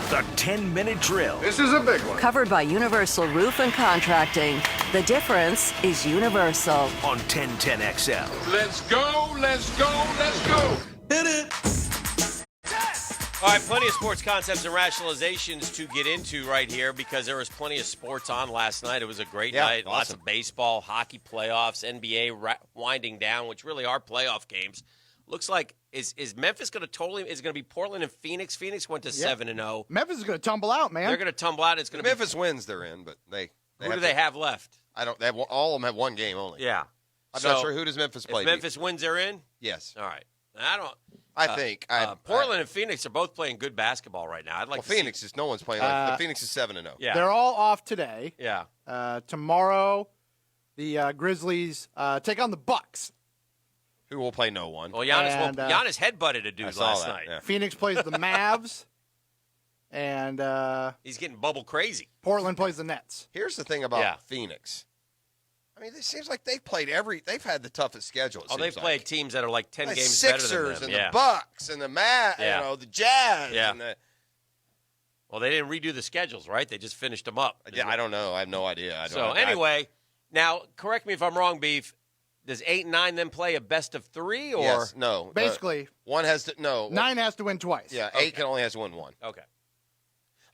The 10-minute drill. This is a big one. Covered by Universal Roof and Contracting. The difference is universal. On 1010XL. Let's go, let's go, let's go. Hit it. All right, plenty of sports concepts and rationalizations to get into right here because there was plenty of sports on last night. It was a great night. Awesome. Lots of baseball, hockey playoffs, NBA winding down, which really are playoff games. Looks like is Memphis going to be Portland and Phoenix? Phoenix went to 7-0. Memphis is going to tumble out, man. They're going to tumble out. It's going to Memphis wins, they're in, but who do they have left? I don't. All of them have one game only. Yeah, I'm not sure who does Memphis play. If Memphis wins, they're in. Yes. All right. I think Portland and Phoenix are both playing good basketball right now. I'd like to Phoenix is no one's playing. Like, Phoenix is 7-0. Yeah, they're all off today. Yeah. Tomorrow, the Grizzlies take on the Bucks. Who will play no one? Well, Giannis headbutted a dude last night. Yeah. Phoenix plays the Mavs, and He's getting bubble crazy. Portland plays the Nets. Here's the thing about Phoenix. I mean, it seems like they've played they've had the toughest schedule. They've played teams that are like 10 games Sixers better than them. And the Bucks and the the Jazz. Yeah. And well, they didn't redo the schedules, right? They just finished them up. I don't know. I have no idea. Anyway, now correct me if I'm wrong, Beef. Does 8 and 9 then play a best of 3 or yes, no? Basically, one has to 9 has to win twice. Yeah, 8 can only has to win one. Okay.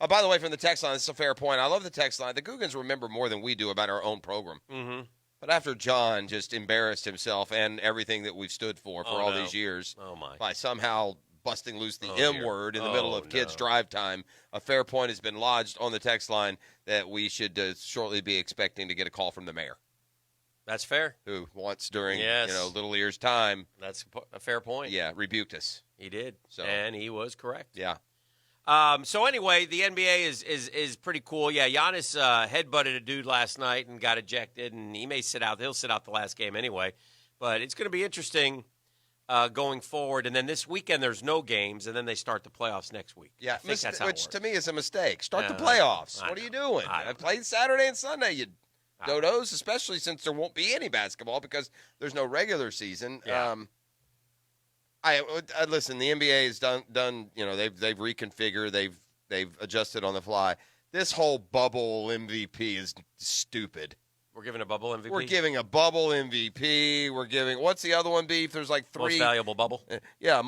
By the way, from the text line, this is a fair point. I love the text line. The Googans remember more than we do about our own program. Mm-hmm. But after John just embarrassed himself and everything that we've stood for all these years by somehow busting loose the M word in the middle of kids' drive time, a fair point has been lodged on the text line that we should shortly be expecting to get a call from the mayor. That's fair. Who once during Little Ear's time. That's a fair point. Yeah, rebuked us. He did. And he was correct. Yeah. So anyway, the NBA is pretty cool. Yeah, Giannis headbutted a dude last night and got ejected, and he may sit out. He'll sit out the last game anyway. But it's going to be interesting going forward. And then this weekend there's no games, and then they start the playoffs next week. Yeah, which to me is a mistake. Start the playoffs. What are you doing? I played Saturday and Sunday, you dodos, especially since there won't be any basketball because there's no regular season. Yeah. I listen. The NBA has done. They've reconfigured. They've adjusted on the fly. This whole bubble MVP is stupid. We're giving a bubble MVP. We're giving a bubble MVP. We're giving what's the other one? Beef. There's like 3 most valuable bubble. Yeah,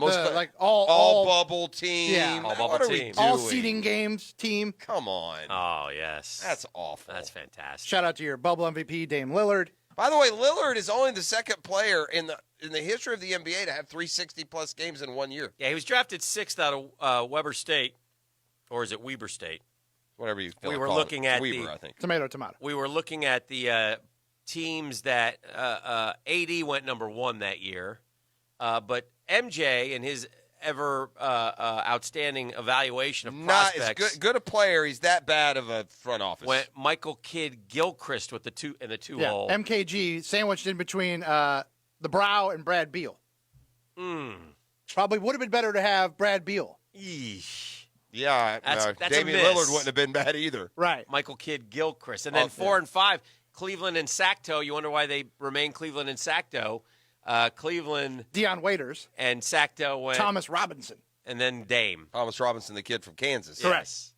all bubble team. Yeah, all bubble team. All seeding games team. Come on. Oh yes, that's awful. That's fantastic. Shout out to your bubble MVP, Dame Lillard. By the way, Lillard is only the second player in the history of the NBA to have 360-plus games in 1 year. Yeah, he was drafted 6th out of Weber State, or is it Weber State? Whatever you feel. We were looking at Weber, I think. Tomato. We were looking at the teams that AD went number 1 that year, but MJ and his ever outstanding evaluation of prospects. Not as good a player. He's that bad of a front office. Went Michael Kidd Gilchrist with the two hole. MKG sandwiched in between the Brow and Brad Beal. Probably would have been better to have Brad Beal. Eesh. Yeah, that's Damian Lillard wouldn't have been bad either. Right. Michael Kidd Gilchrist. And then 4 and 5, Cleveland and Sacto. You wonder why they remain Cleveland and Sacto. Cleveland. Dion Waiters. And Sacto went. Thomas Robinson. And then Dame. Thomas Robinson, the kid from Kansas. Correct. Yes.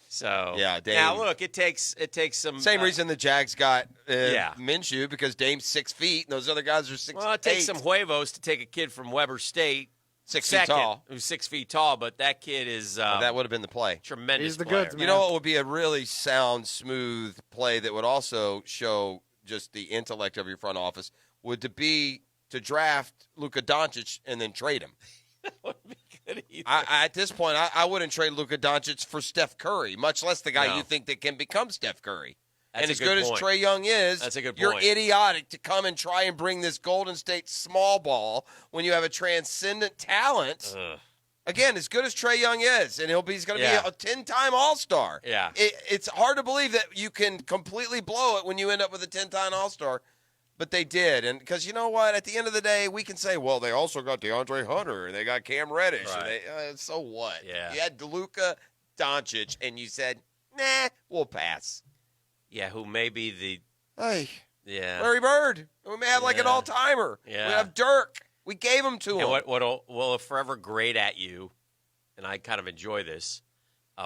So yeah, Dame. Now look, it takes some. Same reason the Jags got Minshew, because Dame's 6 feet and those other guys are 6'8". Well, it takes some huevos to take a kid from Weber State, 6 feet tall, who's 6 feet tall, but that kid is that would have been the play. Tremendous. He's the player. goods, man. You know what would be a really sound, smooth play that would also show just the intellect of your front office would to draft Luka Doncic and then trade him. That wouldn't be good either. At this point, I wouldn't trade Luka Doncic for Steph Curry, much less the guy you think that can become Steph Curry. That's and as a good good point. as Trae Young is, That's a good you're point. idiotic to come and try and bring this Golden State small ball when you have a transcendent talent. Again, as good as Trae Young is, and he's going to be a 10-time All-Star. Yeah. It's hard to believe that you can completely blow it when you end up with a 10-time All-Star. But they did, and because you know what? At the end of the day, we can say, well, they also got DeAndre Hunter, and they got Cam Reddish. Right. And so what? Yeah. You had Luka Doncic, and you said, nah, we'll pass. Yeah, who may be the Larry Bird. We may have like an all-timer. Yeah. We have Dirk. We gave him to him. And what will forever grate at you, and I kind of enjoy this,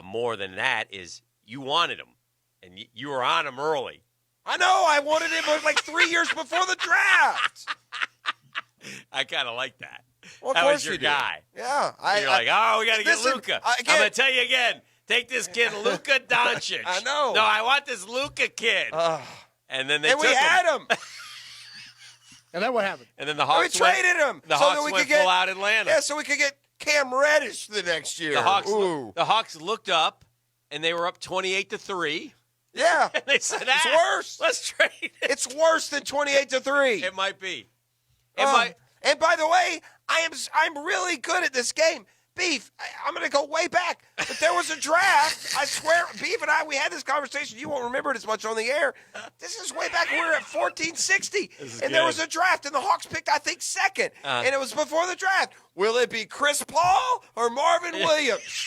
more than that is you wanted him, and you were on him early. I know. I wanted him like 3 years before the draft. I kind of like that. Well, of that course was your you guy. Do. Yeah. You're like, we got to get listen, Luka. I'm going to tell you again. Take this kid, Luka Doncic. I know. No, I want this Luka kid. And then we had him. And then what happened? And then the Hawks traded him. The Hawks went full out Atlanta. Yeah, so we could get Cam Reddish the next year. The Hawks looked up, and they were up 28-3. Yeah. And they said, it's worse. Let's trade it. It's worse than 28-3. It might be. And by the way, I'm really good at this game. Beef, I'm going to go way back. But there was a draft. I swear, Beef and we had this conversation. You won't remember it as much on the air. This is way back. We were at 1460. And there was a draft, and the Hawks picked, I think, second. And it was before the draft. Will it be Chris Paul or Marvin Williams?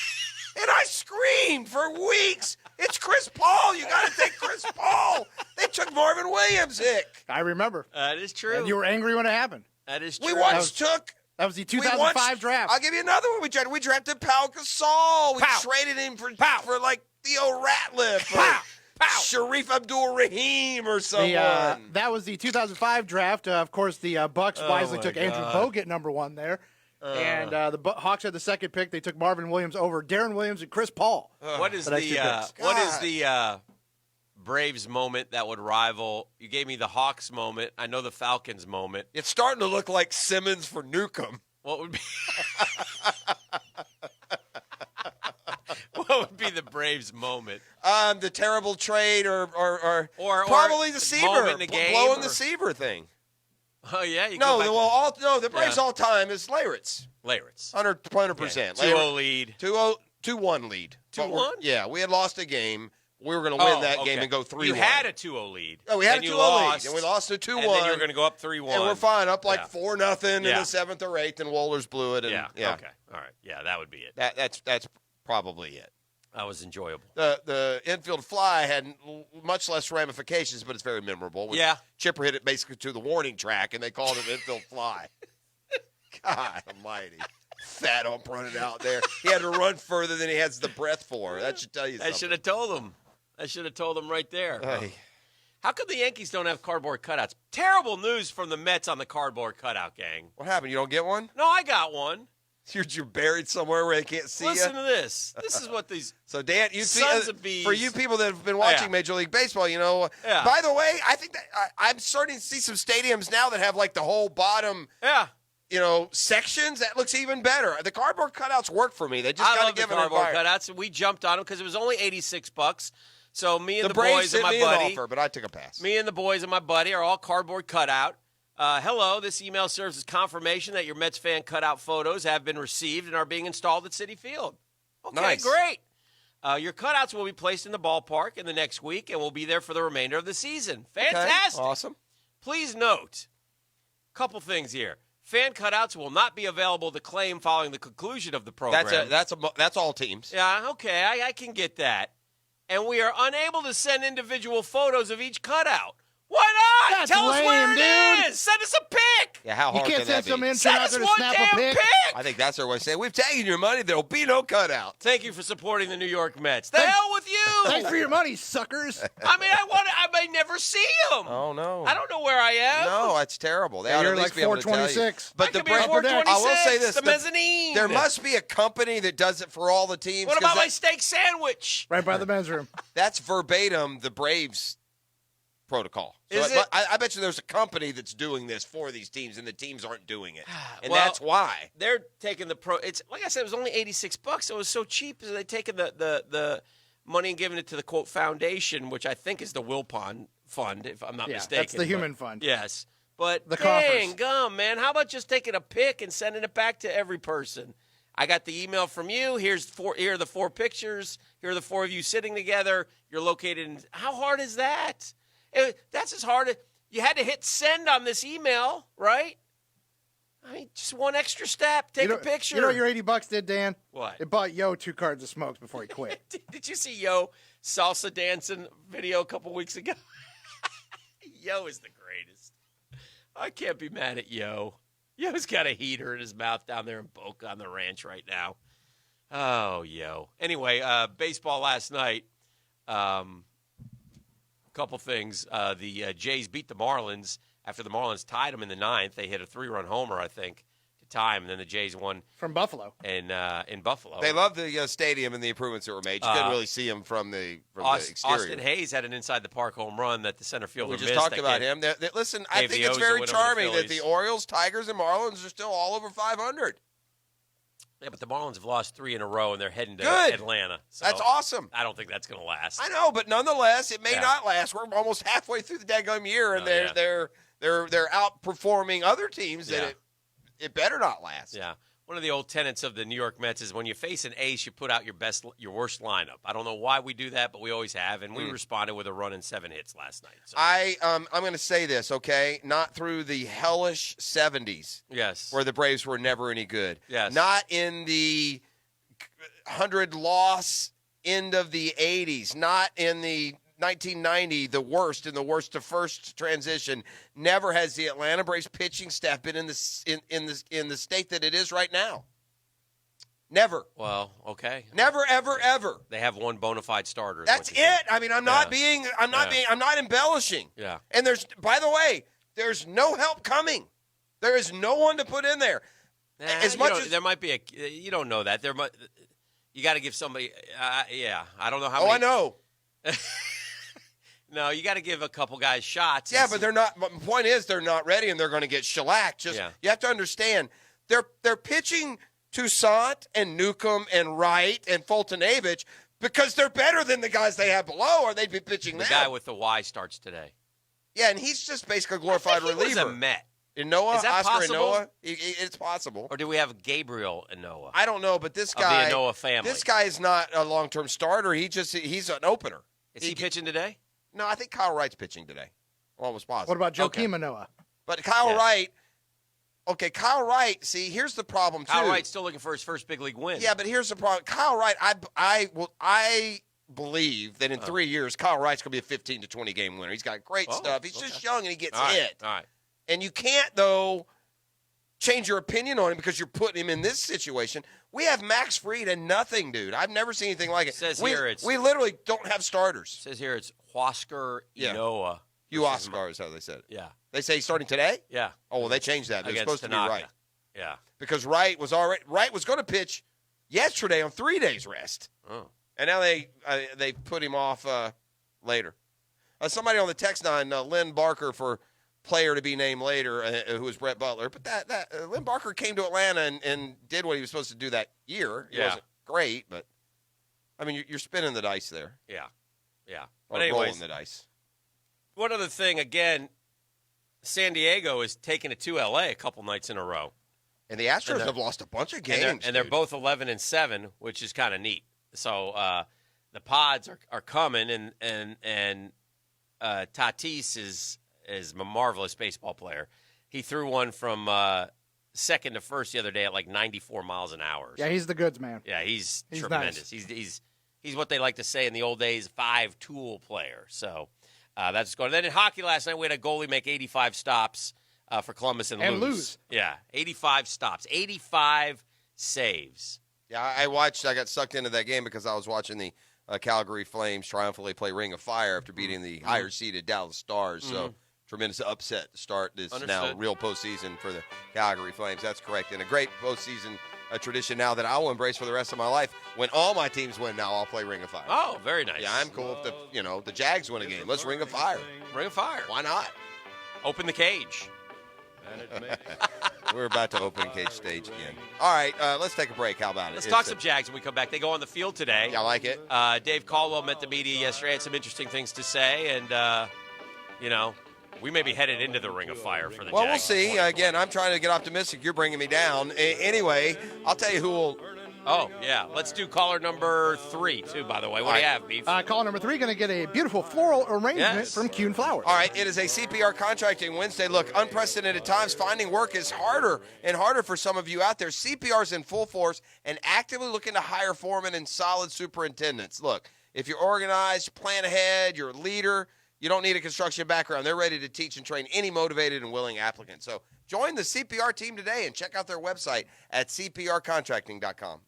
And I screamed for weeks. It's Chris Paul. You got to take Chris Paul. They took Marvin Williams, Hick. I remember. That is true. And you were angry when it happened. That is true. We once took. That was the 2005 draft. I'll give you another one. We drafted Pau Gasol. We traded him for like Theo Ratliff or Sharif Abdul-Rahim or someone. That was the 2005 draft. Of course, the Bucks wisely took Andrew Bogut, #1 there. And the Hawks had the second pick. They took Marvin Williams over Darren Williams and Chris Paul. What is the Braves moment that would rival? You gave me the Hawks moment. I know the Falcons moment. It's starting to look like Simmons for Newcomb. What would be? What would be the Braves moment? The terrible trade, or probably the Seaver, blowing the Seaver thing. Oh yeah, the Braves all time is Leyritz. 100%. 2-0 lead. 2-1 lead. 2-1? Yeah, we had lost a game. We were going to win that game and go 3-1. You had a 2-0 lead. Oh, we had a 2-0 lead, and we lost to 2-1. And then you were going to go up 3-1. And we're fine, up like 4-0 in the 7th or 8th, and Wohlers blew it. And, Okay. All right. Yeah, that would be it. That's probably it. That was enjoyable. The infield fly had much less ramifications, but it's very memorable. Chipper hit it basically to the warning track, and they called it infield fly. God almighty. Fat ump running out there. He had to run further than he has the breath for. That should tell you something. I should have told him. Right there. Hey. How come the Yankees don't have cardboard cutouts? Terrible news from the Mets on the cardboard cutout, gang. What happened? You don't get one? No, I got one. You're buried somewhere where they can't see you? Listen to this. This is what these So, Dan, sons of bees. For you people that have been watching Major League Baseball, by the way, I think that I'm starting to see some stadiums now that have like the whole bottom sections. That looks even better. The cardboard cutouts work for me. They just got to give it a cardboard cutouts, and we jumped on them because it was only $86. So me and the Braves boys and my buddy, offer, but I took a pass. Me and the boys and my buddy are all cardboard cutout. Hello, this email serves as confirmation that your Mets fan cutout photos have been received and are being installed at Citi Field. Okay, nice. Great. Your cutouts will be placed in the ballpark in the next week and will be there for the remainder of the season. Fantastic. Okay, awesome. Please note, a couple things here. Fan cutouts will not be available to claim following the conclusion of the program. That's all teams. Yeah, okay, I can get that. And we are unable to send individual photos of each cutout. Why not? That's Tell us where lame, it dude. is. Send us a pic. Yeah, how hard you can't can that send some be? intern Send out us there to one snap damn a pic. I think that's their way of saying, we've taken your money. There will be no cutout. Thank you for supporting the New York Mets. The hell with you. Thanks for your money, suckers. I mean, I may never see them. Oh, no. I don't know where I am. No, that's terrible. They ought to You're at least like be able to tell you. 426. But I could be at 426. I will say this. The mezzanine. There must be a company that does it for all the teams. What about my steak sandwich? Right by the men's room. That's verbatim the Braves protocol. Is it? I bet you there's a company that's doing this for these teams, and the teams aren't doing it, and Well, that's why. They're taking the pro. It's like I said, it was only $86. So it was so cheap. So they taken the money and giving it to the quote foundation, which I think is the Wilpon Fund, if I'm not mistaken. That's the human fund. Yes, but The dang coffers. gum, man, how about just taking a pic and sending it back to every person? I got the email from you. Here are the 4 pictures. Here are the 4 of you sitting together. You're located in. How hard is that? That's as hard as you had to hit send on this email, right? I mean, just one extra step. Take a picture. You know what your $80 did, Dan? What? It bought Yo 2 cartons of smokes before he quit. Did you see Yo salsa dancing video a couple weeks ago? Yo is the greatest. I can't be mad at Yo. Yo's got a heater in his mouth down there in Boca on the ranch right now. Oh, yo. Anyway, baseball last night. Couple things. The Jays beat the Marlins after the Marlins tied them in the ninth. They hit a 3-run homer, I think, to tie them, and then the Jays won from Buffalo. In Buffalo, they love the stadium and the improvements that were made. You couldn't really see them from the exterior. Austin Hayes had an inside the park home run that the center fielder missed. We just talked about him. Listen, I think it's very charming that the Orioles, Tigers, and Marlins are still all over 500. Yeah, but the Marlins have lost 3 in a row, and they're heading to Atlanta. So that's awesome. I don't think that's going to last. I know, but nonetheless, it may not last. We're almost halfway through the daggone year, and they're outperforming other teams that it better not last. Yeah. One of the old tenets of the New York Mets is when you face an ace, you put out your worst lineup. I don't know why we do that, but we always have, and we responded with a run and 7 hits last night. So. I'm going to say this, okay? Not through the hellish 70s. Yes. Where the Braves were never any good. Yes. Not in the 100-loss end of the 80s. Not in the 1990, the worst in the worst to first transition. Never has the Atlanta Braves pitching staff been in the state that it is right now. Never. Well, okay. Never, ever, ever. They have one bona fide starter. That's it. I mean, I'm not embellishing. Yeah. And by the way, there's no help coming. There is no one to put in there. There might be you don't know that. You got to give somebody, I don't know how many. I know. No, you got to give a couple guys shots. Yeah, but they're not. My point is, they're not ready, and they're going to get shellacked. You have to understand, they're pitching Toussaint and Newcomb and Wright and Fulton-Avich because they're better than the guys they have below, or they'd be pitching the now. guy with the Y starts today. Yeah, and he's just basically a glorified reliever. He was a Met. In Noah, is that Oscar possible? and Noah, it's possible. Or do we have Gabriel and Noah? I don't know, but this guy, of the Noah family. This guy is not a long-term starter. He's an opener. Is he pitching today? No, I think Kyle Wright's pitching today. Almost positive. What about Joakim Manoah? But Kyle Wright, Kyle Wright, see, here's the problem, too. Kyle Wright's still looking for his first big league win. Yeah, but here's the problem. Kyle Wright, I believe that in 3 years, Kyle Wright's going to be a 15 to 20 game winner. He's got great stuff. He's just young and he gets hit. All right. And you can't, though, change your opinion on him because you're putting him in this situation. We have Max Fried and nothing, dude. I've never seen anything like it. We literally don't have starters. Says here it's Huascar Ynoa. Huascar is how they said it. Yeah. They say he's starting today? Yeah. Oh, well, they changed that. They're supposed Tanaka. to be Wright. Yeah. Because Wright was going to pitch yesterday on 3 days rest. Oh. And now they put him off later. Somebody on the text line, Lynn Barker for player to be named later, who was Brett Butler. But that Lynn Barker came to Atlanta and did what he was supposed to do that year. It wasn't great, but, I mean, you're spinning the dice there. Yeah. Yeah. Or rolling the dice. One other thing, again, San Diego is taking it to L.A. a couple nights in a row. And the Astros have lost a bunch of games. And they're both 11-7, which is kind of neat. So the Pods are coming, and Tatis is a marvelous baseball player. He threw one from second to first the other day at like 94 miles an hour. Yeah, he's the goods man. Yeah, he's tremendous. Nice. He's what they like to say in the old days, 5-tool player. So that's going. Then in hockey last night, we had a goalie make 85 stops for Columbus and lose. Yeah, 85 stops, 85 saves. Yeah, I got sucked into that game because I was watching the Calgary Flames triumphantly play Ring of Fire after beating the higher-seeded Dallas Stars. So tremendous upset to start this now real postseason for the Calgary Flames. That's correct. And a great postseason tradition now that I will embrace for the rest of my life. When all my teams win now, I'll play Ring of Fire. Oh, very nice. Yeah, I'm cool if the Jags win a game. Let's Ring of Fire. Ring of Fire. Why not? Open the cage. We're about to open cage stage again. All right, let's take a break. How about it? Let's talk some Jags when we come back. They go on the field today. Yeah, I like it. Dave Caldwell met the media yesterday, had some interesting things to say, and, we may be headed into the Ring of Fire for the Jags. Well, we'll see. Again, I'm trying to get optimistic. You're bringing me down. Anyway, I'll tell you who will. Oh, yeah. Let's do caller number 3, too, by the way. What do you have, Beef? Caller number 3 going to get a beautiful floral arrangement from Kuhn Flowers. All right. It is a CPR contracting Wednesday. Look, unprecedented times. Finding work is harder and harder for some of you out there. CPR is in full force and actively looking to hire foremen and solid superintendents. Look, if you're organized, you plan ahead, you're a leader, you don't need a construction background. They're ready to teach and train any motivated and willing applicant. So join the CPR team today and check out their website at cprcontracting.com.